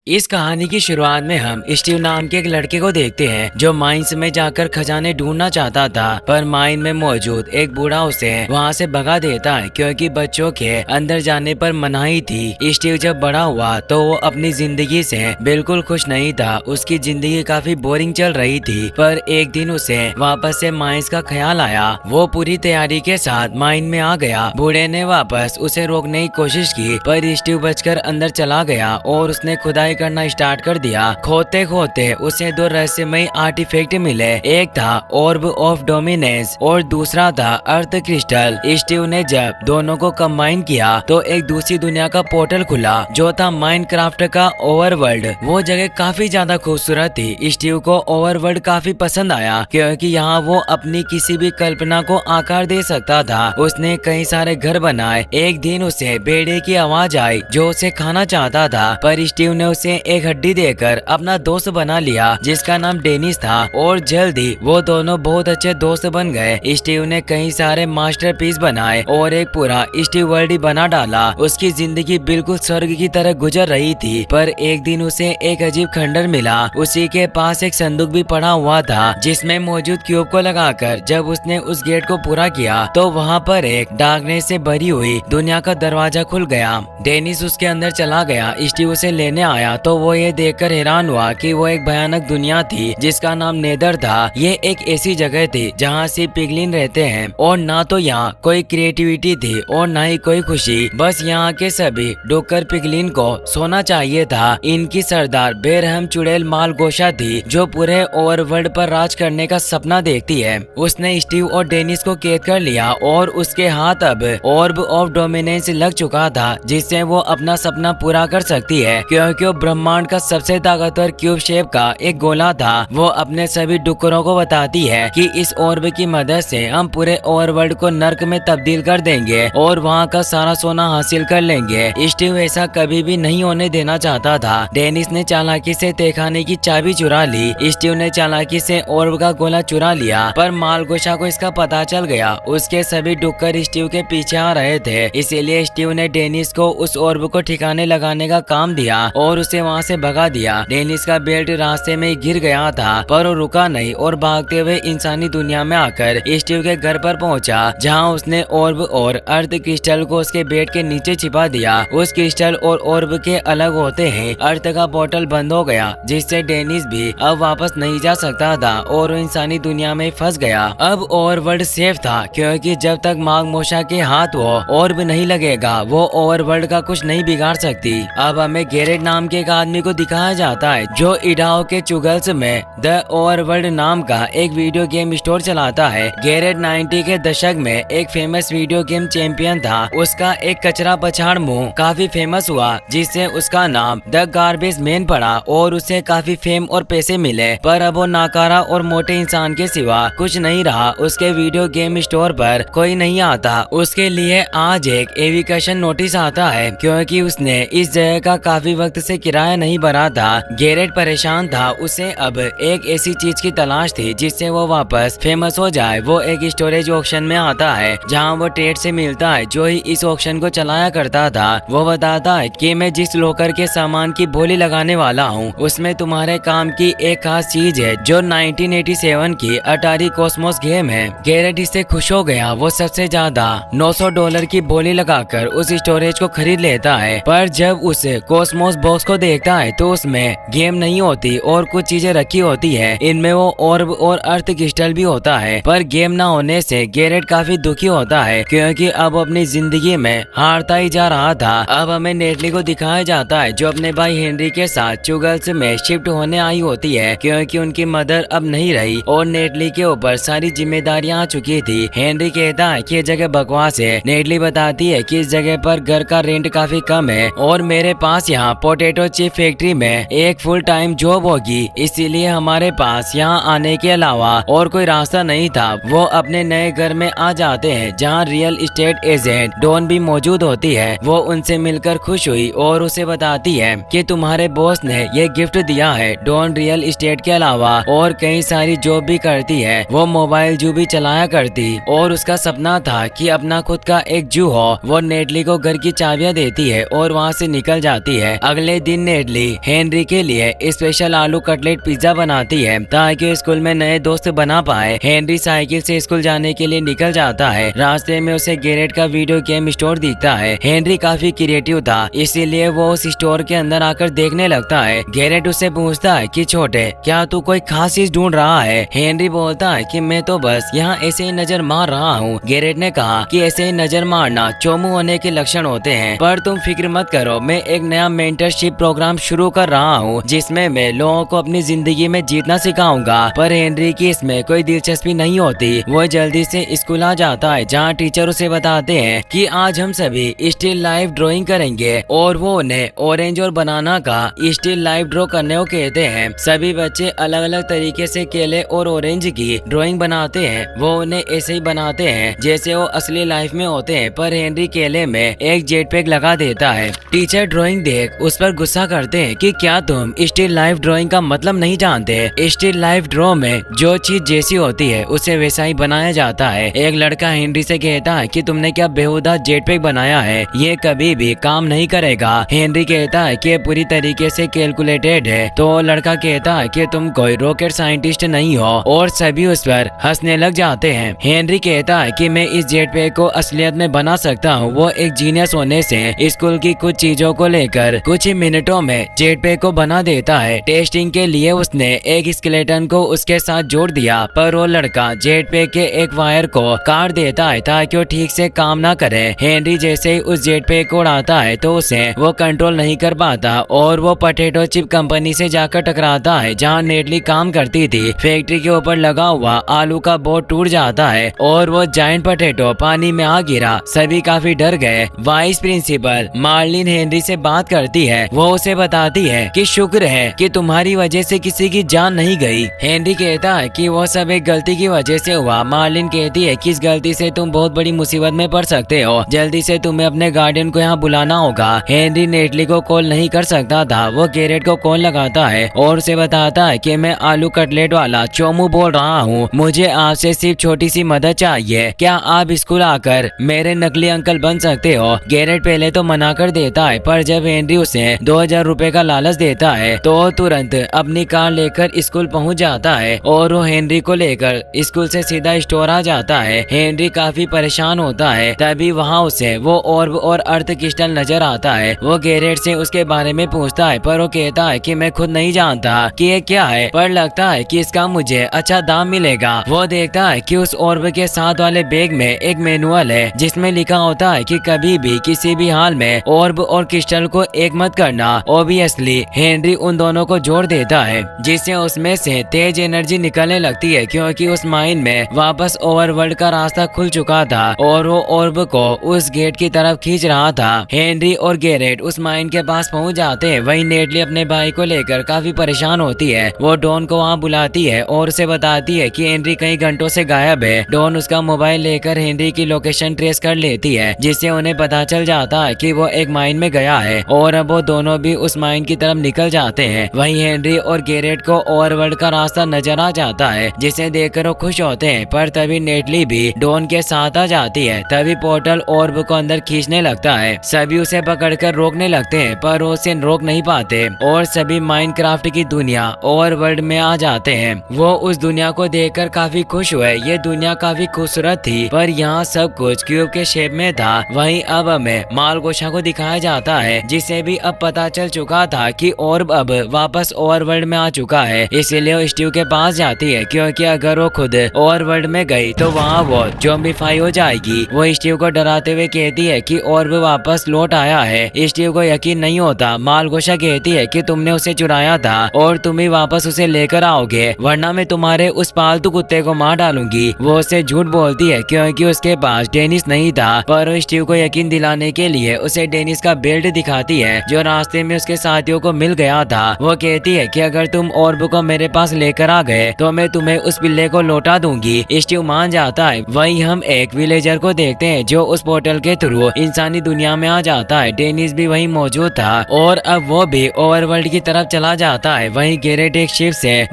इस कहानी की शुरुआत में हम स्टीव नाम के एक लड़के को देखते हैं जो माइंस में जाकर खजाने ढूंढना चाहता था, पर माइन में मौजूद एक बूढ़ा उसे वहां से भगा देता है क्योंकि बच्चों के अंदर जाने पर मनाही थी। स्टीव जब बड़ा हुआ तो वो अपनी जिंदगी से बिल्कुल खुश नहीं था। उसकी जिंदगी काफी बोरिंग चल रही थी, पर एक दिन उसे वापस से माइंस का ख्याल आया। वो पूरी तैयारी के साथ माइन में आ गया। बूढ़े ने वापस उसे रोकने की कोशिश की, पर स्टीव बचकर अंदर चला गया और उसने खुदाई करना स्टार्ट कर दिया। खोदते खोदते उसे दो रहस्यमयी आर्टिफैक्ट मिले। एक था ऑर्ब ऑफ डोमिनेंस और दूसरा था अर्थ क्रिस्टल। स्टीव ने जब दोनों को कंबाइन किया तो एक दूसरी दुनिया का पोर्टल खुला जो था माइनक्राफ्ट का ओवरवर्ल्ड। वो जगह काफी ज्यादा खूबसूरत थी। स्टीव को ओवरवर्ल्ड काफी पसंद आया क्योंकि यहाँ वो अपनी किसी भी कल्पना को आकार दे सकता था। उसने कई सारे घर बनाए। एक दिन उसे भेड़िए की आवाज आई जो उसे खाना चाहता था, पर स्टीव ने उसे एक हड्डी देकर अपना दोस्त बना लिया जिसका नाम डेनिस था और जल्दी वो दोनों बहुत अच्छे दोस्त बन गए। स्टीव ने कई सारे मास्टरपीस बनाए और एक पूरा स्टीव वर्ल्ड ही बना डाला। उसकी जिंदगी बिल्कुल स्वर्ग की तरह गुजर रही थी, पर एक दिन उसे एक अजीब खंडर मिला। उसी के पास एक संदूक भी पड़ा हुआ था जिसमें मौजूद क्यूब को लगाकर जब उसने उस गेट को पूरा किया तो वहाँ पर एक डार्कनेस से भरी हुई दुनिया का दरवाजा खुल गया। डेनिस उसके अंदर चला गया। स्टीव उसे लेने आया तो वो ये देखकर हैरान हुआ कि वो एक भयानक दुनिया थी जिसका नाम नेदर था। ये एक ऐसी जगह थी जहाँ सिर्फ पिगलिन रहते हैं और ना तो यहाँ कोई क्रिएटिविटी थी और ना ही कोई खुशी। बस यहाँ के सभी डुक्कर पिगलिन को सोना चाहिए था। इनकी सरदार बेरहम चुड़ैल मालगोशा थी जो पूरे ओवरवर्ल्ड पर राज करने का सपना देखती है। उसने स्टीव और डेनिस को कैद कर लिया और उसके हाथ अब ऑर्ब ऑफ डोमिनेंस लग चुका था जिससे वो अपना सपना पूरा कर सकती है क्योंकि वो ब्रह्मांड का सबसे ताकतवर क्यूब शेप का एक गोला था। वो अपने सभी डुक्करों को बताती है कि इस ऑर्ब की मदद से हम पूरे ओवरवर्ल्ड को नर्क में तब्दील कर देंगे और वहाँ का सारा सोना हासिल कर लेंगे। स्टीव ऐसा कभी भी नहीं होने देना चाहता था। डेनिस ने चालाकी से तहखाने की चाबी चुरा ली। स्टीव ने चालाकी से ऑर्ब का गोला चुरा लिया, पर मालगोशा को इसका पता चल गया। उसके सभी डुक्कर स्टीव के पीछे आ रहे थे, इसीलिए स्टीव ने डेनिस को उस ऑर्ब को ठिकाने लगाने का काम दिया और उसे वहाँ से भगा दिया। डेनिस का बेल्ट रास्ते में गिर गया था, पर वो रुका नहीं और भागते हुए इंसानी दुनिया में आकर स्टीव के घर पर पहुंचा, जहां उसने ऑर्ब और अर्थ क्रिस्टल को उसके बेड के नीचे छिपा दिया। उस क्रिस्टल और ऑर्ब के अलग होते ही अर्थ का पोर्टल बंद हो गया, जिससे डेनिस भी अब वापस नहीं जा सकता था और वो इंसानी दुनिया में फंस गया। अब ओवरवर्ल्ड सेफ था क्योंकि जब तक मागमोशा के हाथ वो ऑर्ब नहीं लगेगा वो ओवरवर्ल्ड का कुछ नहीं बिगाड़ सकती। अब हमें गैरेट नाम के एक आदमी को दिखाया जाता है जो इडाहो के चुगल्स में द ओवरवर्ल्ड नाम का एक वीडियो गेम स्टोर चलाता है। गैरेट 90 के दशक में एक फेमस वीडियो गेम चैंपियन था। उसका एक कचरा पछाड़ मुंह काफी फेमस हुआ जिससे उसका नाम द गार्बेज मैन पड़ा और उसे काफी फेम और पैसे मिले, पर अब वो नाकारा और मोटे इंसान के सिवा कुछ नहीं रहा। उसके वीडियो गेम स्टोर पर कोई नहीं आता। उसके लिए आज एक एविक्शन नोटिस आता है क्योंकि उसने इस जगह का काफी वक्त से किराया नहीं भरा था। गैरेट परेशान था। उसे अब एक ऐसी चीज की तलाश थी जिससे वो वापस फेमस हो जाए। वो एक स्टोरेज ऑक्शन में आता है जहां वो टेड से मिलता है जो ही इस ऑक्शन को चलाया करता था। वो बताता है कि मैं जिस लोकर के सामान की बोली लगाने वाला हूँ उसमें तुम्हारे काम की एक खास चीज है जो 1987 की अटारी कॉस्मोस गेम है। गैरेट इससे खुश हो गया। वो सबसे ज्यादा $900 की बोली लगाकर उस स्टोरेज को खरीद लेता है, पर जब उस कॉस्मोस बॉक्स को देखता है तो उसमें गेम नहीं होती और कुछ चीजें रखी होती है। इनमें वो ऑर्ब और अर्थ क्रिस्टल भी होता है, पर गेम ना होने से गैरेट काफी दुखी होता है क्योंकि अब अपनी जिंदगी में हारता ही जा रहा था। अब हमें नेटली को दिखाया जाता है जो अपने भाई हेनरी के साथ चुगल्स में शिफ्ट होने आई होती है क्योंकि उनकी मदर अब नहीं रही और नेटली के ऊपर सारी जिम्मेदारियां आ चुकी थी। हेनरी कहता है कि ये जगह बकवास है। नेटली बताती है कि इस जगह पर घर का रेंट काफी कम है और मेरे पास यहाँ पोटैटो चिप फैक्ट्री में एक फुल टाइम जॉब होगी, इसीलिए हमारे पास यहाँ आने के अलावा और कोई रास्ता नहीं था। वो अपने नए घर में आ जाते हैं जहाँ रियल एस्टेट एजेंट डॉन भी मौजूद होती है। वो उनसे मिलकर खुश हुई और उसे बताती है कि तुम्हारे बॉस ने ये गिफ्ट दिया है। डॉन रियल एस्टेट के अलावा और कई सारी जॉब भी करती है। वो मोबाइल जू भी चलाया करती और उसका सपना था कि अपना खुद का एक जू हो। वो नेटली को घर की चाबियां देती है और वहाँ से निकल जाती है। अगले दिन दिन नेटली हेनरी के लिए स्पेशल आलू कटलेट पिज्जा बनाती है ताकि स्कूल में नए दोस्त बना पाए। हेनरी साइकिल से स्कूल जाने के लिए निकल जाता है। रास्ते में उसे गैरेट का वीडियो गेम स्टोर दिखता है। हेनरी काफी क्रिएटिव था, इसीलिए वो उस स्टोर के अंदर आकर देखने लगता है। गैरेट उससे पूछता है कि छोटे, क्या तू कोई खास चीज ढूंढ रहा है? हेनरी बोलता है कि मैं तो बस यहाँ ऐसे ही नजर मार रहा हूँ। गैरेट ने कहा कि ऐसे ही नजर मारना चोमू होने के लक्षण होते हैं, पर तुम फिक्र मत करो, मैं एक नया मेंटरशिप प्रोग्राम शुरू कर रहा हूँ जिसमें मैं लोगों को अपनी जिंदगी में जीतना सिखाऊंगा। पर हेनरी की इसमें कोई दिलचस्पी नहीं होती। वो जल्दी से स्कूल आ जाता है जहाँ टीचर उसे बताते हैं कि आज हम सभी स्टिल लाइफ ड्राइंग करेंगे और वो उन्हें ऑरेंज और बनाना का स्टिल लाइफ ड्रॉ करने को कहते हैं। सभी बच्चे अलग अलग तरीके से केले और ऑरेंज की ड्राइंग बनाते हैं। वो उन्हें ऐसे ही बनाते हैं जैसे वो असली लाइफ में होते हैं, पर हेनरी केले में एक जेट पैक लगा देता है। टीचर ड्राइंग देख उस पर गुस्सा करते हैं कि क्या तुम स्टिल लाइफ ड्राइंग का मतलब नहीं जानते? स्टिल लाइफ ड्रॉ में जो चीज जैसी होती है उसे वैसा ही बनाया जाता है। एक लड़का हेनरी से कहता है कि तुमने क्या बेहुदा जेट पैक बनाया है, ये कभी भी काम नहीं करेगा। हेनरी कहता है कि पूरी तरीके से कैलकुलेटेड है। तो लड़का कहता है कि तुम कोई रॉकेट साइंटिस्ट नहीं हो और सभी उस पर हंसने लग जाते हैं। हेनरी कहता है कि मैं इस जेट पैक को असलियत में बना सकता हूँ। वो एक जीनियस होने से स्कूल की कुछ चीजों को लेकर कुछ ही मिनटों में जेट पैक को बना देता है। टेस्टिंग के लिए उसने एक स्केलेटन को उसके साथ जोड़ दिया, पर वो लड़का जेट पैक के एक वायर को काट देता है ताकि वो ठीक से काम ना करे। हेनरी जैसे ही उस जेट पैक को उड़ाता है तो उसे वो कंट्रोल नहीं कर पाता और वो पोटैटो चिप कंपनी से जाकर टकराता है जहाँ नेटली काम करती थी। फैक्ट्री के ऊपर लगा हुआ आलू का बोर्ड टूट जाता है और वो जायंट पोटैटो पानी में आ गिरा। सभी काफी डर गए। वाइस प्रिंसिपल मार्लिन हेनरी से बात करती है। वो उसे बताती है कि शुक्र है कि तुम्हारी वजह से किसी की जान नहीं गई। हेनरी कहता है कि वो सब एक गलती की वजह से हुआ। मार्लिन कहती है कि इस गलती से तुम बहुत बड़ी मुसीबत में पड़ सकते हो, जल्दी से तुम्हें अपने गार्डियन को यहाँ बुलाना होगा। हेनरी नेटली को कॉल नहीं कर सकता था। वो गैरेट को कॉल लगाता है और उसे बताता है कि मैं आलू कटलेट वाला चोमू बोल रहा हूँ, मुझे आपसे सिर्फ छोटी सी मदद चाहिए। क्या आप स्कूल आकर मेरे नकली अंकल बन सकते हो? गैरेट पहले तो मना कर देता है, पर जब हेनरी उसे 2000 रुपए का लालच देता है तो तुरंत अपनी कार लेकर स्कूल पहुँच जाता है और वो हेनरी को लेकर स्कूल से सीधा स्टोर आ जाता है। हेनरी काफी परेशान होता है। तभी वहाँ उसे वो ऑर्ब और अर्थ क्रिस्टल नजर आता है। वो गैरेट से उसके बारे में पूछता है, पर वो कहता है कि मैं खुद नहीं जानता कि ये क्या है, पर लगता है कि इसका मुझे अच्छा दाम मिलेगा। वो देखता है कि उस ऑर्ब के साथ वाले बैग में एक मैनुअल है जिसमें लिखा होता है कि कभी भी किसी भी हाल में ऑर्ब और क्रिस्टल को एक मत करना। ऑब्वियसली हेनरी उन दोनों को जोड़ देता है जिससे उसमें से तेज एनर्जी निकलने लगती है क्योंकि उस माइन में वापस ओवरवर्ल्ड का रास्ता खुल चुका था और वो ऑर्ब को उस गेट की तरफ खींच रहा था। हेनरी और गैरेट उस माइन के पास पहुंच जाते हैं। वहीं नेटली अपने भाई को लेकर काफी परेशान होती है। वो डॉन को वहां बुलाती है और उसे बताती है कि हेनरी कई घंटों से गायब है। डॉन उसका मोबाइल लेकर हेनरी की लोकेशन ट्रेस कर लेती है जिससे उन्हें पता चल जाता है कि वो एक माइन में गया है और अब वो दोनों भी उस माइन की तरफ निकल जाते हैं। वहीं हेनरी और गैरेट को ओवरवर्ल्ड का रास्ता नजर आ जाता है जिसे देखकर वो खुश होते हैं, पर तभी नेटली भी डॉन के साथ आ जाती है। तभी पोर्टल ऑर्ब को अंदर खींचने लगता है। सभी उसे पकड़कर रोकने लगते हैं पर वो उसे रोक नहीं पाते और सभी माइनक्राफ्ट की दुनिया ओवरवर्ल्ड में आ जाते हैं। वो उस दुनिया को देखकर काफी खुश हुए। ये दुनिया काफी खूबसूरत थी पर यहाँ सब कुछ क्यूब के शेप में था। वहीं अब हमें मालगोशा को दिखाया जाता है जिसे भी अब पता चल चुका था कि ऑर्ब अब वापस ओवरवर्ल्ड में आ चुका है, इसीलिए वो स्टीव के पास जाती है क्योंकि अगर वो खुद ओवरवर्ल्ड में गई तो वहाँ वो ज़ॉम्बीफाई हो जाएगी। वो स्टीव को डराते हुए कहती है कि ऑर्ब वापस लौट आया है। स्टीव को यकीन नहीं होता। मालगोशा कहती है कि तुमने उसे चुराया था और तुम ही वापस उसे लेकर आओगे, वरना मैं तुम्हारे उस पालतू कुत्ते को मार डालूंगी। वो उसे झूठ बोलती है क्योंकि उसके पास डेनिस नहीं था, पर वो स्टीव को यकीन दिलाने के लिए उसे डेनिस का बेल्ट दिखाती है जो रास्ते में उसके साथियों को मिल गया था। वो कहती है कि अगर तुम ऑर्ब को मेरे पास लेकर आ गए तो मैं तुम्हें उस पिल्ले को लौटा दूंगी। स्टीव मान जाता है। वहीं हम एक विलेजर को देखते हैं जो उस पोर्टल के थ्रू इंसानी दुनिया में आ जाता है। डेनिस भी वहीं मौजूद था और अब वो भी ओवरवर्ल्ड की तरफ चला जाता है। वहीं गैरेट एक शिप से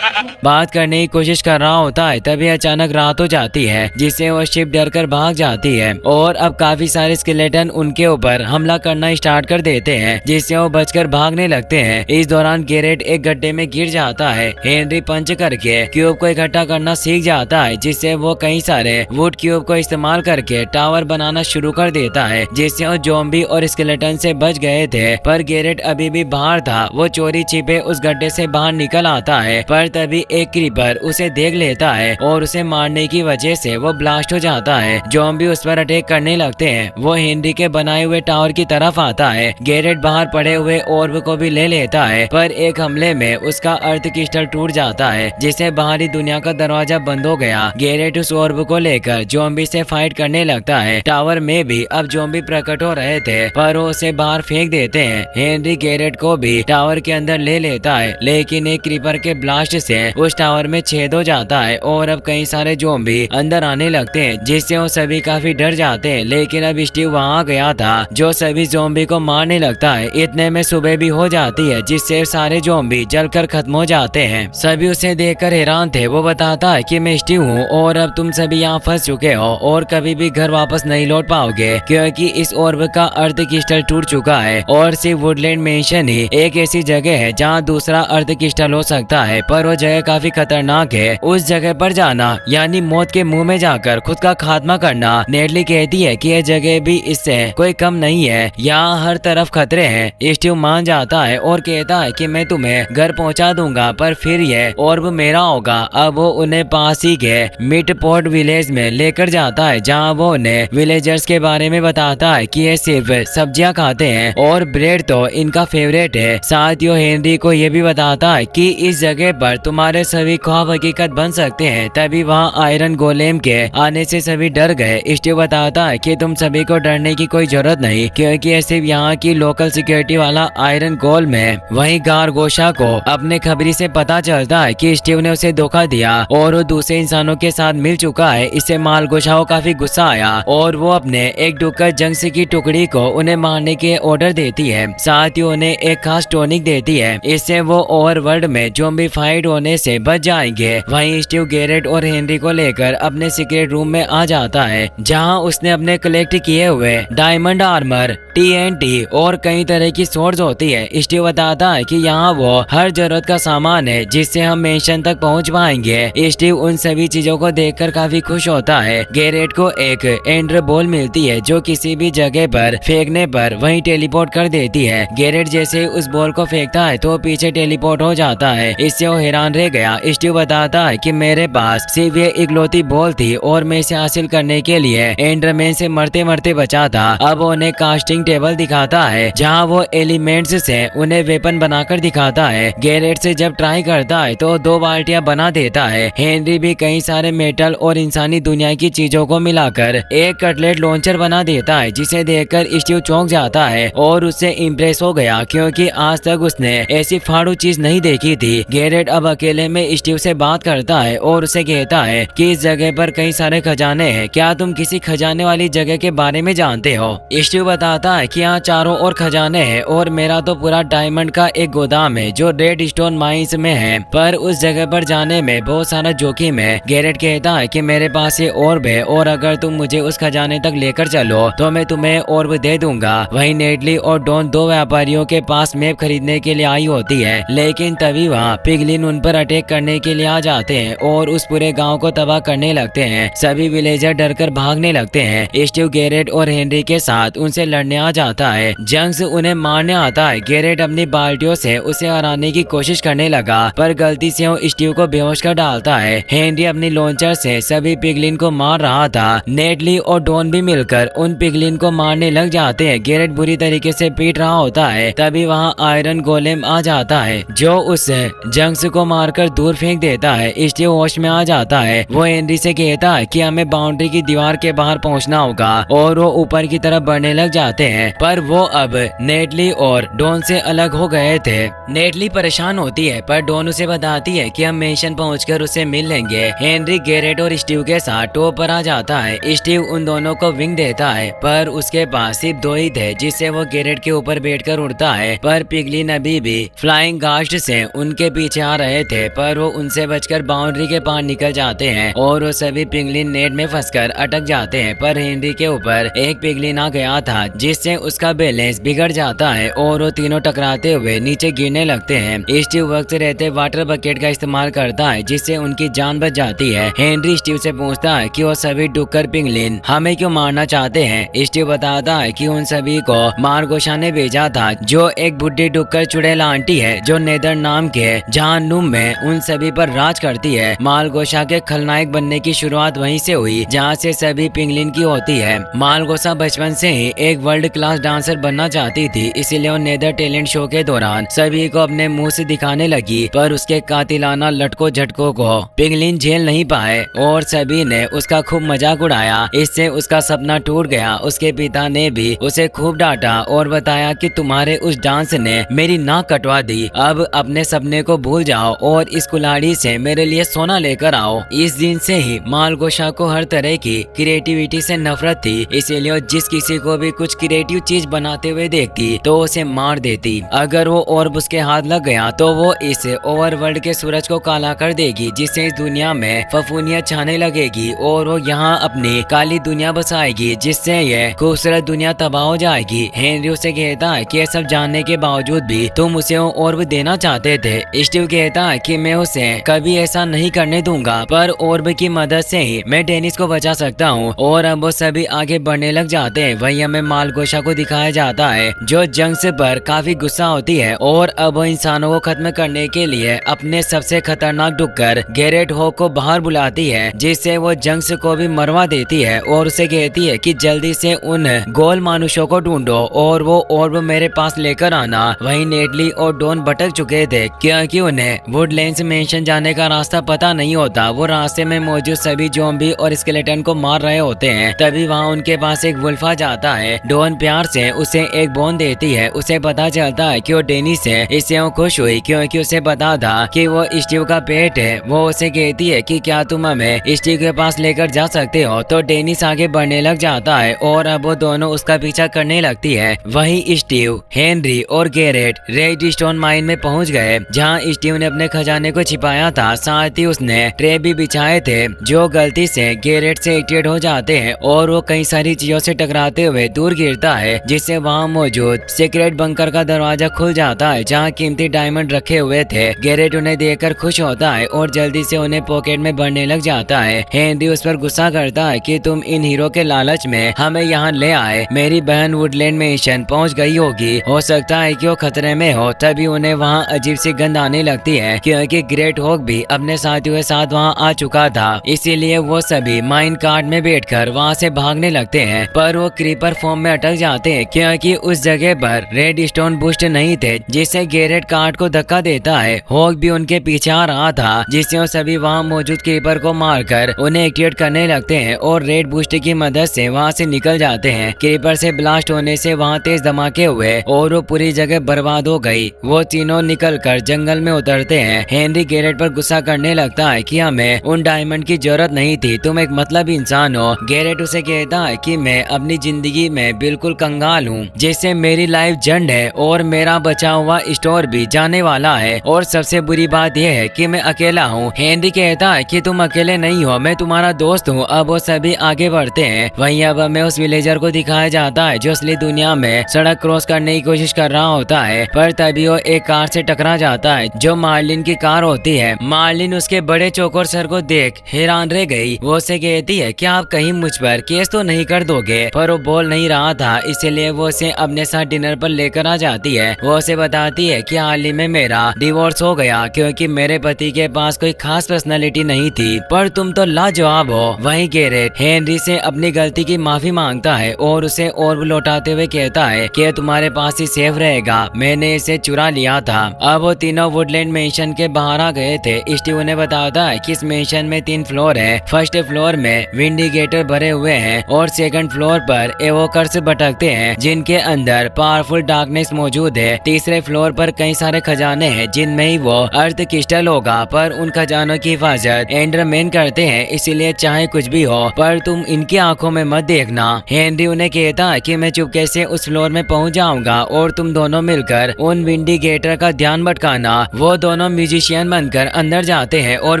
बात करने की कोशिश कर रहा होता है, तभी अचानक रात हो जाती है जिससे वो शिप डरकर भाग जाती है और अब काफी सारे स्केलेटन उनके ऊपर हमला करना स्टार्ट कर देते हैं जिससे जिससे वो बचकर भागने लगते हैं। इस दौरान गेरेट एक गड्ढे में गिर जाता है। हेनरी पंच करके क्यूब को इकट्ठा करना सीख जाता है, जिससे वो कई सारे वुड क्यूब को इस्तेमाल करके टावर बनाना शुरू कर देता है, जिससे वो ज़ॉम्बी और स्केलेटन से बच गए थे। पर गेरेट अभी भी बाहर था। वो चोरी छिपे उस गड्ढे से बाहर निकल आता है, पर तभी एक क्रीपर उसे देख लेता है और उसे मारने की वजह से वो ब्लास्ट हो जाता है। ज़ॉम्बी उस पर अटैक करने लगते हैं। वो हेनरी के बनाए हुए टावर की तरफ आता है। गेरेट बाहर पड़े हुए ऑर्ब को भी ले लेता है, पर एक हमले में उसका अर्थ क्रिस्टल टूट जाता है, जिससे बाहरी दुनिया का दरवाजा बंद हो गया। गेरेट उस ऑर्ब को लेकर ज़ॉम्बी से फाइट करने लगता है। टावर में भी अब ज़ॉम्बी प्रकट हो रहे थे, पर वो उसे बाहर फेंक देते हैं। हेनरी गेरेट को भी टावर के अंदर ले लेता है, लेकिन एक क्रीपर के ब्लास्ट से उस टावर में छेद हो जाता है और अब कई सारे ज़ॉम्बी अंदर आने लगते हैं, जिससे वो सभी काफी डर जाते हैं। लेकिन अब स्टीव वहाँ गया था, जो सभी ज़ॉम्बी को मारने लगता है। इतने में सुबह भी हो जाती है, जिससे सारे ज़ॉम्बी जलकर खत्म हो जाते हैं। सभी उसे देखकर हैरान थे। वो बताता है कि मैं स्टीव हूँ और अब तुम सभी यहाँ फंस चुके हो और कभी भी घर वापस नहीं लौट पाओगे, क्योंकि इस ऑर्ब का अर्थ क्रिस्टल टूट चुका है और सिर्फ वुडलैंड मेंशन ही एक ऐसी जगह है जहाँ दूसरा अर्थ क्रिस्टल हो सकता है। पर वो जगह काफी खतरनाक है। उस जगह पर जाना यानी मौत के मुंह में जाकर खुद का खात्मा करना। नेडली कहती है कि यह जगह भी इससे कोई कम नहीं है, यहाँ हर तरफ खतरे हैं। स्टीव मान जाता है और कहता है कि मैं तुम्हें घर पहुँचा दूंगा, पर फिर यह ऑर्ब मेरा होगा। अब वो उन्हें पास ही के मिडपोर्ट विलेज में लेकर जाता है, जहाँ वो उन्हें विलेजर्स के बारे में बताता है कि ये सिर्फ सब्जियां खाते हैं और ब्रेड तो इनका फेवरेट है। साथ ही हेनरी को ये भी बताता है कि इस जगह पर तुम्हारे सभी ख्वाब हकीकत बन सकते हैं। तभी वहाँ आयरन गोलेम के आने से सभी डर गए। स्टीव बताता है कि तुम सभी को डरने की कोई जरूरत नहीं, क्योंकि ये सिर्फ यहाँ की लोकल सिक्योरिटी वाला आयरन गोलेम है। वहीं गारगोशा को अपने खबरी से पता चलता है कि स्टीव ने उसे धोखा दिया और वो दूसरे इंसानों के साथ मिल चुका है। इससे मालगोशा को काफी गुस्सा आया और वो अपने एक डुक्कर जंक्स की टुकड़ी को उन्हें मारने के ऑर्डर देती है। साथ ही उन्हें एक खास टॉनिक देती है, इससे वो ओवरवर्ल्ड में ज़ॉम्बी फाइट होने से बच जाएंगे। वहीं स्टीव गेरेट और हेनरी को लेकर अपने सीक्रेट रूम में आ जाता है, जहां उसने अपने कलेक्ट किए हुए डायमंड आर्मर, TNT और कई तरह की सोर्स होती है। स्टीव बताता है कि यहाँ वो हर जरूरत का सामान है, जिससे हम मेंशन तक पहुँच पाएंगे। स्टीव उन सभी चीजों को देखकर काफी खुश होता है। गेरेट को एक एंडर बॉल मिलती है, जो किसी भी जगह पर फेंकने पर वहीं टेलीपोर्ट कर देती है। गेरेट जैसे ही उस बॉल को फेंकता है तो पीछे टेलीपोर्ट हो जाता है। इससे वो हैरान रह गया। स्टीव बताता है कि मेरे पास सिर्फ ये इकलौती बॉल थी और मैं इसे हासिल करने के लिए एंडरमैन से मरते मरते बचा था। अब उन्हें कास्टिंग टेबल दिखाता है, जहाँ वो एलिमेंट्स से उन्हें वेपन बनाकर दिखाता है। गेरेट से जब ट्राई करता है तो 2 बाल्टियां बना देता है। हेनरी भी कई सारे मेटल और इंसानी दुनिया की चीजों को मिलाकर एक कटलेट लॉन्चर बना देता है, जिसे देखकर स्टीव चौंक जाता है और उससे इम्प्रेस हो गया, क्योंकि आज तक उसने ऐसी फाड़ू चीज नहीं देखी थी। गेरेट अब अकेले में स्टीव से बात करता है और उसे कहता है कि इस जगह पर कई सारे खजाने हैं, क्या तुम किसी खजाने वाली जगह के बारे में जानते हो? स्टीव बताता है कि यहाँ चारों ओर खजाने हैं और मेरा तो पूरा डायमंड का एक गोदाम है जो रेड स्टोन माइंस में है, पर उस जगह पर जाने में बहुत सारा जोखिम है। गेरेट कहता है कि मेरे पास ये ऑर्ब है और अगर तुम मुझे उस खजाने तक लेकर चलो तो मैं तुम्हें ऑर्ब दे दूंगा। वहीं नेडली और डॉन 2 व्यापारियों के पास मैप खरीदने के लिए आई होती है, लेकिन तभी वहाँ पिगलिन उन पर अटैक करने के लिए आ जाते हैं और उस पूरे गाँव को तबाह करने लगते हैं। सभी विलेजर डरकर भागने लगते हैं। स्टीव गेरेट और हेनरी के साथ उनसे लड़ने आ जाता है। जंक्स उन्हें मारने आता है। गेरेट अपनी बाल्टियों से उसे हराने की कोशिश करने लगा, पर गलती से वो स्टीव को बेहोश कर डालता है। हेनरी अपनी लॉन्चर से सभी पिगलिन को मार रहा था। नेडली और डॉन भी मिलकर उन पिगलिन को मारने लग जाते हैं। गेरेट बुरी तरीके से पीट रहा होता है। तभी वहाँ आयरन गोलेम आ जाता है, जो उस जंक्स को मारकर दूर फेंक देता है। स्टीव होश में आ जाता है। वो हेनरी से कहता है कि हमें बाउंड्री की दीवार के बाहर पहुंचना होगा और वो ऊपर की तरफ बढ़ने लग जाते हैं, पर वो अब नेडली और डॉन से अलग हो गए थे। नेडली परेशान होती है, पर डॉन उसे बताती है कि हम मेंशन पहुंचकर उसे मिल लेंगे। हेनरी गेरेट और स्टीव के साथ टॉप पर आ जाता है। स्टीव उन दोनों को विंग देता है, पर उसके पास सिर्फ 2 ही थे, जिससे वो गेरेट के ऊपर बैठकर उड़ता है। पर पिगलिन अभी भी फ्लाइंग गास्ट से उनके पीछे आ रहे थे, पर वो उनसे बचकर बाउंड्री के पार निकल जाते हैं और वो सभी पिगलिन नेट में फंसकर अटक जाते हैं। पर हेनरी के ऊपर एक पिगलिन आ गया था, जिससे उसका बैलेंस बिगड़ जाता जाता है और वो तीनों टकराते हुए नीचे गिरने लगते हैं। स्टीव वक्त रहते वाटर बकेट का इस्तेमाल करता है जिससे उनकी जान बच जाती है। हेनरी स्टीव से पूछता है कि वो सभी डुक्कर पिंगलिन हमें क्यों मारना चाहते हैं। स्टीव बताता है कि उन सभी को मारगोशा ने भेजा था, जो एक बुढ़ी डुक्कर चुड़ैल आंटी है जो नेदर नाम के जहन्नुम में उन सभी पर राज करती है। मालगोशा के खलनायक बनने की शुरुआत वहीं से हुई जहाँ से सभी पिंगलिन की होती है। मालगोशा बचपन से ही एक वर्ल्ड क्लास डांसर बनना चाहती थी, इसीलिए वो नेदर टैलेंट शो के दौरान सभी को अपने मुंह से दिखाने लगी, पर उसके कातिलाना लटकों झटकों को पिंगलिन झेल नहीं पाए और सभी ने उसका खूब मजाक उड़ाया। इससे उसका सपना टूट गया। उसके पिता ने भी उसे खूब डांटा और बताया कि तुम्हारे उस डांस ने मेरी नाक कटवा दी, अब अपने सपने को भूल जाओ और इस कुल्हाड़ी से मेरे लिए सोना लेकर आओ। इस दिन से ही मालगोशा को हर तरह की क्रिएटिविटी से नफरत थी, इसीलिए जिस किसी को भी कुछ क्रिएटिव चीज बनाते हुए देखती तो उसे मार देती। अगर वो ऑर्ब उसके हाथ लग गया तो वो इस ओवरवर्ल्ड के सूरज को काला कर देगी, जिससे इस दुनिया में फफूंदियां छाने लगेगी और वो यहाँ अपनी काली दुनिया बसाएगी, जिससे ये खूबसूरत दुनिया तबाह हो जाएगी। हेनरी उसे कहता है कि ये सब जानने के बावजूद भी तुम उसे ऑर्ब देना चाहते थे। स्टीव कहता है कि मैं उसे कभी ऐसा नहीं करने दूंगा, पर ऑर्ब की मदद से ही मैं डेनिस को बचा सकता हूँ। और अब वो सभी आगे बढ़ने लग जाते हैं। वहीं हमें मालगोशा को दिखाया जाता है जो जंग से पर काफी गुस्सा होती है और अब वो इंसानों को खत्म करने के लिए अपने सबसे खतरनाक डुक्कर गैरेट हॉक को बाहर बुलाती है, जिससे वो जंग्स को भी मरवा देती है और उसे कहती है कि जल्दी से उन गोल मानुषों को ढूंढो और वो ऑर्ब मेरे पास लेकर आना। वहीं नेटली और डॉन भटक चुके थे क्योंकि उन्हें वुडलैंड्स मेंशन जाने का रास्ता पता नहीं होता। वो रास्ते में मौजूद सभी ज़ॉम्बी और स्केलेटन को मार रहे होते हैं। तभी वहाँ उनके पास एक वुल्फ आ जाता है। डॉन प्यार से उसे एक बोन देती है। उसे पता चलता है कि वो डेनी से इससे खुश हुई क्योंकि उसे पता था कि वो स्टीव का पेट है। वो उसे कहती है कि क्या तुम हमें स्टीव के पास लेकर जा सकते हो, तो डेनिस आगे बढ़ने लग जाता है और अब वो दोनों उसका पीछा करने लगती है। वहीं स्टीव, हेनरी और गैरेट रेड स्टोन माइन में पहुंच गए जहां स्टीव ने अपने खजाने को छिपाया था। साथ ही उसने ट्रे भी बिछाए थे जो गलती से गैरेट से एक्टिवेट हो जाते हैं और वो कई सारी चीजों से टकराते हुए दूर गिरता है, जिससे वहां मौजूद सीक्रेट बंकर का दरवाजा खुल जाता है जहां कीमती डायमंड रखे हुए थे। गैरेट उन्हें देखकर खुश होता है और जल्दी से उन्हें पॉकेट में भरने लग जाता है। हेनरी उस पर गुस्सा करता है कि तुम इन हीरो के लालच में हमें यहाँ ले आए। मेरी बहन वुडलैंड मेंशन पहुँच गई होगी, हो सकता है कि वो खतरे में हो। तभी उन्हें वहाँ अजीब सी गंध आने लगती है क्योंकि ग्रेट हॉक भी अपने साथियों के साथ वहाँ आ चुका था। इसीलिए वो सभी माइन कार्ट में बैठकर वहाँ से भागने लगते हैं, पर वो क्रीपर फॉर्म में अटक जाते हैं क्योंकि उस जगह पर रेड स्टोन बूस्ट नहीं थे, जिससे गैरेट कार्ट को धक्का देता है। हॉक भी उनके पीछे आ रहा था, जिससे वो सभी वहाँ मौजूद क्रीपर को मारकर उन्हें एक्टिवेट करने लगते हैं और रेड बूस्ट की मदद से वहाँ से निकल जाते हैं। क्रीपर से ब्लास्ट होने से वहाँ तेज धमाके हुए और वो पूरी जगह बर्बाद हो गई। वो तीनों निकलकर जंगल में उतरते हैं। हेनरी गैरेट पर गुस्सा करने लगता है कि हमें उन डायमंड की जरूरत नहीं थी, तुम एक मतलब इंसान हो। गैरेट उसे कहता है कि मैं अपनी जिंदगी में बिल्कुल कंगाल हूँ, जिससे मेरी लाइफ जंड है और मेरा बचा हुआ स्टोर भी जाने वाला है और सबसे बुरी बात यह है कि मैं अकेला हूँ। हेनरी कहता है कि तुम अकेले नहीं हो, मैं तुम्हारा दोस्त हूँ। अब वो सभी आगे बढ़ते हैं। वहीं अब हमें उस विलेजर को दिखाया जाता है जो असली दुनिया में सड़क क्रॉस करने की कोशिश कर रहा होता है, पर तभी वो एक कार से टकरा जाता है जो मार्लिन की कार होती है। मार्लिन उसके बड़े चौकोर सर को देख हैरान रह गई। वो उसे कहती है कि आप कहीं मुझ पर केस तो नहीं कर दोगे, पर वो बोल नहीं रहा था, इसलिए वो उसे अपने साथ डिनर पर लेकर आ जाती है। वो उसे बताती है कि हाल ही में मेरा डिवोर्स हो गया क्योंकि मेरे पति के पास कोई खास पर्सनालिटी नहीं थी, पर तुम तो लाजवाब हो। वहीं गैरेट हेनरी से अपनी गलती की माफी मांगता है और उसे ऑर्ब लौटाते हुए कहता है कि तुम्हारे पास ही सेफ रहेगा, मैंने इसे चुरा लिया था। अब वो तीनों वुडलैंड मेंशन के बाहर आ गए थे। स्टीव ने बताता है कि इस मेंशन में 3 फ्लोर है। फर्स्ट फ्लोर में विंडिकेटर भरे हुए हैं और सेकंड फ्लोर पर एवोकर्स भटकते हैं जिनके अंदर पावरफुल डार्कनेस मौजूद है। तीसरे फ्लोर पर कई सारे खजाने हैं जिनमें ही वो अर्थ क्रिस्टल होगा, पर उन खजानों की हिफाजत एंडरमैन करते हैं, इसीलिए चाहे कुछ भी हो पर तुम इनकी आंखों में मत देखना। हेनरी उन्हें कहता है कि मैं चुपके से उस फ्लोर में पहुंच जाऊंगा और तुम दोनों मिलकर उन विंडिकेटर का ध्यान भटकाना। वो दोनों म्यूजिशियन बनकर अंदर जाते हैं और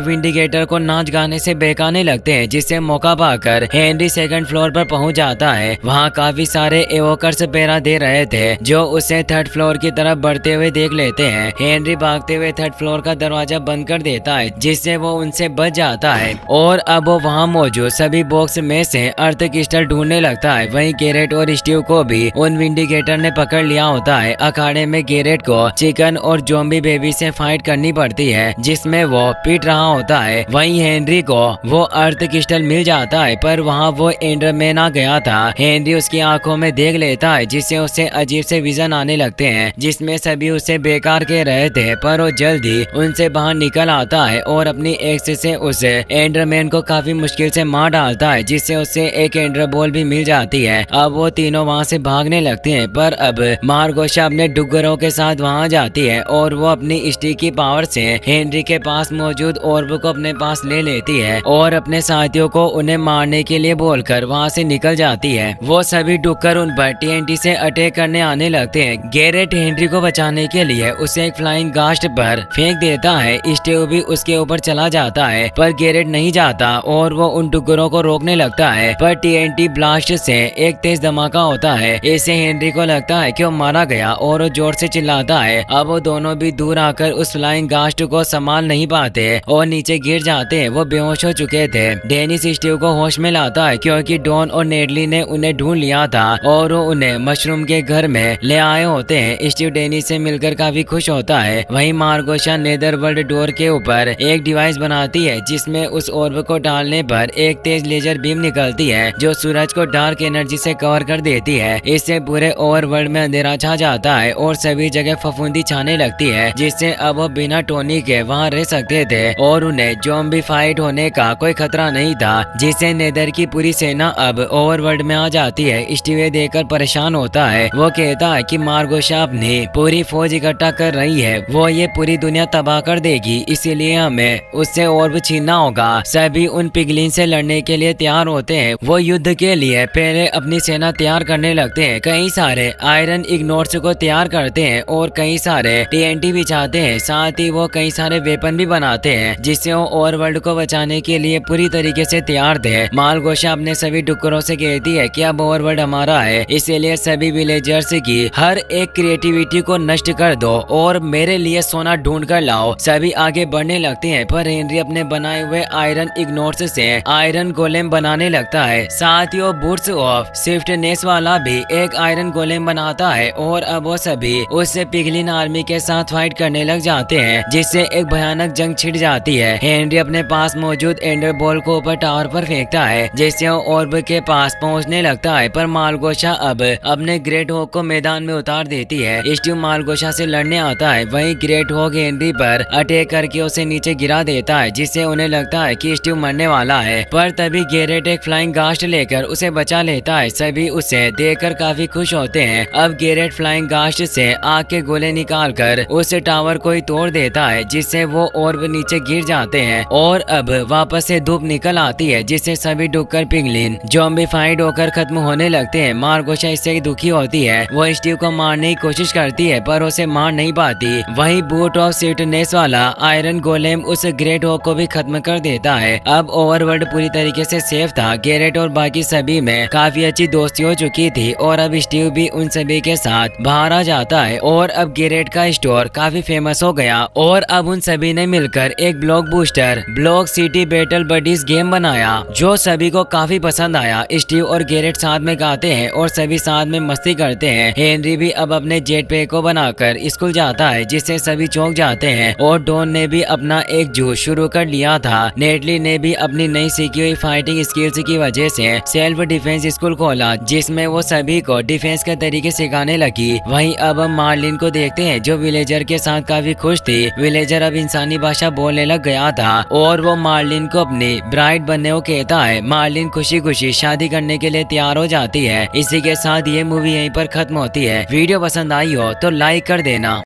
विंडिकेटर को नाच गाने से बहकाने लगते हैं, जिससे मौका पाकर हेनरी सेकंड फ्लोर पर पहुंच जाता है। वहाँ काफी सारे एवोकर्स पहरा दे रहे थे। थे जो उसे थर्ड फ्लोर की तरफ बढ़ते हुए देख लेते हैं। हेनरी भागते हुए थर्ड फ्लोर का दरवाजा बंद कर देता है जिससे वो उनसे बच जाता है और अब वो वहाँ मौजूद सभी बॉक्स में से अर्थ क्रिस्टल ढूंढने लगता है। वहीं गैरेट और स्टीव को भी उन विंडिकेटर ने पकड़ लिया होता है। अखाड़े में गैरेट को चिकन और ज़ॉम्बी बेबी से फाइट करनी पड़ती है जिसमें वो पीट रहा होता है। वहीं हेनरी को वो अर्थ क्रिस्टल मिल जाता है पर वहाँ वो एंडरमैन आ गया था। हेनरी उसकी आंखों में देख लेता है जिससे उसे अजीब से विजन आने लगते हैं जिसमें सभी उसे बेकार कह रहे थे पर वो जल्दी उनसे बाहर निकल आता है और अपनी एक्स से उस एंडरमैन को काफी मुश्किल से मार डालता है जिससे उसे एक एंडर बॉल भी मिल जाती है। अब वो तीनों वहाँ से भागने लगते हैं पर अब मार्गोशा अपने डुग्गरों के साथ वहाँ जाती है और वो अपनी स्टिक की पावर से हेनरी के पास मौजूद ऑर्ब को अपने पास ले लेती है और अपने साथियों को उन्हें मारने के लिए बोलकर वहाँ से निकल जाती है। वो सभी डुग्गर उन पर TNT से अटैक करने आने लगते हैं। गैरेट हेनरी को बचाने के लिए उसे एक फ्लाइंग गास्ट पर फेंक देता है। स्टीव भी उसके ऊपर चला जाता है पर गैरेट नहीं जाता और वो उन डुग्गरों को रोकने लगता है पर TNT ब्लास्ट से एक तेज धमाका होता है। इससे हेनरी को लगता है कि वो मारा गया और वो जोर से चिल्लाता है। अब वो दोनों भी दूर आकर उस फ्लाइंग गास्ट को संभाल नहीं पाते और नीचे गिर जाते हैं। वो बेहोश हो चुके थे। डेनिस स्टीव को होश में लाता है क्योंकि डॉन और नेडली ने उन्हें ढूंढ लिया था और वो उन्हें मशरूम के घर में ले आए होते हैं। स्टीव डेनिस से मिलकर काफी खुश होता है। वहीं मार्गोशा नेदरवर्ल्ड डोर के ऊपर एक डिवाइस बनाती है जिसमें उस ऑर्ब को डालने पर एक तेज लेजर बीम निकलती है जो सूरज को डार्क एनर्जी से कवर कर देती है। इससे पूरे ओवरवर्ल्ड में अंधेरा छा जाता है और सभी जगह फफूंदी छाने लगती है जिससे अब वो बिना टोनी के वहाँ रह सकते थे और उन्हें ज़ॉम्बी फाइट होने का कोई खतरा नहीं था जिससे नेदर की पूरी सेना अब ओवरवर्ल्ड में आ जाती है। स्टीव ये देखकर परेशान होता है। वो कहता है कि मार्गोशा अपनी पूरी फौज इकट्ठा कर रही है, वो ये पूरी दुनिया तबाह कर देगी, इसीलिए हमें उससे ऑर्ब छीनना होगा। सभी उन पिगलिन से लड़ने के लिए तैयार होते हैं। वो युद्ध के लिए पहले अपनी सेना तैयार करने लगते हैं। कई सारे आयरन इग्नोर्स को तैयार करते हैं और कई सारे TNT बिछाते हैं। साथ ही वो कई सारे वेपन भी बनाते हैं जिससे वो ओवरवर्ल्ड को बचाने के लिए पूरी तरीके से तैयार थे। मार्गोशा अपने सभी डुक्करों से कहती है कि अब ओवरवर्ल्ड हमारा है, इसीलिए सभी विलेजर्स की हर एक क्रिएटिविटी को नष्ट कर दो और मेरे लिए सोना ढूंढ कर लाओ। सभी आगे बढ़ने लगते हैं पर हेनरी अपने बनाए हुए आयरन इग्नोर्स से आयरन गोलेम बनाने लगता है। साथ ही वो बूट्स ऑफ स्विफ्टनेस वाला भी एक आयरन गोलेम बनाता है और अब वो सभी उससे पिगलिन आर्मी के साथ फाइट करने लग जाते हैं जिससे एक भयानक जंग छिड़ जाती है। हेनरी अपने पास मौजूद एंडर बॉल को ऊपर टावर पर फेंकता है जिससे वो ऑर्ब के पास पहुंचने लगता है पर मार्गोशा अब अपने ग्रेट हॉक को मैदान में उतार देती है। स्टीव मार्गोशा से लड़ने आता है। वहीं ग्रेट हॉक हेनरी पर अटैक करके उसे नीचे गिरा देता है जिससे उन्हें लगता है कि स्टीव मरने वाला है पर तभी गैरेट एक फ्लाइंग गास्ट लेकर उसे बचा लेता है। सभी उसे देखकर काफी खुश होते हैं। अब गैरेट फ्लाइंग गास्ट से आग के गोले निकालकर उस टावर को ही तोड़ देता है जिससे वो ऑर्ब नीचे गिर जाते हैं और अब वापस से धूप निकल आती है जिससे सभी डुक्कर पिगलिन ज़ॉम्बीफाइड होकर खत्म होने लगते हैं। मार्गोशा इससे दुखी होती है। वो स्टीव को मारने की कोशिश करती है पर उसे मार नहीं पाती। वहीं बूट ऑफ स्विफ्टनेस वाला आयरन गोलेम उस ग्रेट हॉक को भी खत्म कर देता है। अब ओवरवर्ल्ड पूरी तरीके से सेफ था। गैरेट और बाकी सभी में काफी अच्छी दोस्ती हो चुकी थी और अब स्टीव भी उन सभी के साथ बाहर आ जाता है और अब गैरेट का स्टोर काफी फेमस हो गया और अब उन सभी ने मिलकर एक block booster block city battle buddies game बनाया जो सभी को काफी पसंद आया। स्टीव और गैरेट साथ में गाते हैं और सभी साथ में मस्ती करते हैं। हेनरी भी अब अपने जेट पैक को बनाकर स्कूल जाता है जिससे सभी चौंक जाते हैं और डॉन ने भी अपना एक जूस शुरू कर लिया था। नेडली ने भी अपनी नई सीखी हुई फाइटिंग स्किल्स की वजह से सेल्फ डिफेंस स्कूल खोला जिसमें वो सभी को डिफेंस के तरीके सिखाने लगी। वहीं अब हम मार्लिन को देखते हैं जो विलेजर के साथ काफी खुश थी। विलेजर अब इंसानी भाषा बोलने लग गया था और वो मार्लिन को अपनी ब्राइड बनने को कहता है। मार्लिन खुशी खुशी शादी करने के लिए तैयार हो जाती है। इसी के साथ ये मूवी यहीं पर खत्म होती है। वीडियो पसंद आई हो तो लाइक कर देना।